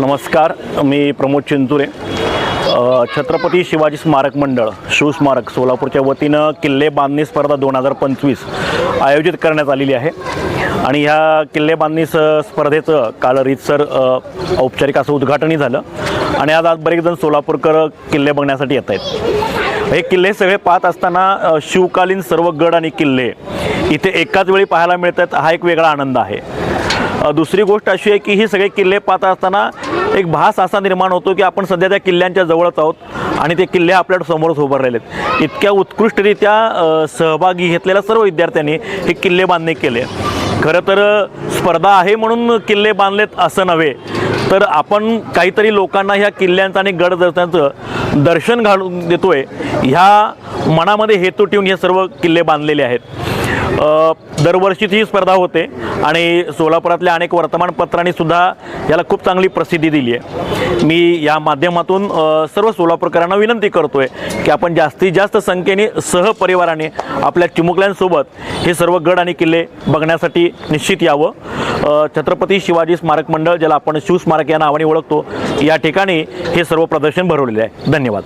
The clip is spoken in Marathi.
नमस्कार, मी प्रमोद चिंतुरे. छत्रपती शिवाजी स्मारक मंडळ शिवस्मारक सोलापूरच्या वतीनं किल्ले बांधणी स्पर्धा 2025 आयोजित करण्यात आलेली आहे. आणि ह्या किल्ले बांधणी स्पर्धेचं काल रीतसर औपचारिक असं उद्घाटनही झालं. आणि आज बरेच जण सोलापूरकर किल्ले बघण्यासाठी येत आहेत. हे किल्ले सगळे पाहत असताना शिवकालीन सर्व गड आणि किल्ले इथे एकाच वेळी पाहायला मिळतात, हा एक वेगळा आनंद आहे. दुसरी गोष्ट अशी आहे की ही सगळे किल्ले पाहत असताना एक भास असा निर्माण होतो की आपण सध्या त्या किल्ल्यांच्या जवळच आहोत आणि ते किल्ले आपल्या समोरच उभं राहिलेत. इतक्या उत्कृष्टरित्या सहभागी घेतलेल्या सर्व विद्यार्थ्यांनी हे किल्ले बांधणी केले. खरं तर स्पर्धा आहे म्हणून किल्ले बांधलेत असं नव्हे, तर आपण काहीतरी लोकांना ह्या किल्ल्यांचं आणि गडदर्शांचं दर्शन घालून देतोय ह्या मनामध्ये हेतू ठेवून हे सर्व किल्ले बांधलेले आहेत. दरवर्षीच ही स्पर्धा होते आणि सोलापुरातल्या अनेक वर्तमानपत्रांनी सुद्धा याला खूप चांगली प्रसिद्धी दिली आहे. मी या माध्यमातून सर्व सोलापूरकरांना विनंती करतोय की आपण जास्तीत जास्त संख्येने सहपरिवाराने आपल्या चिमुकल्यांसोबत हे सर्व गड आणि किल्ले बघण्यासाठी निश्चित यावं. छत्रपती शिवाजी स्मारक मंडळ, ज्याला आपण शिवस्मारक या नावाने ओळखतो, या ठिकाणी हे सर्व प्रदर्शन भरवलेले आहे. धन्यवाद.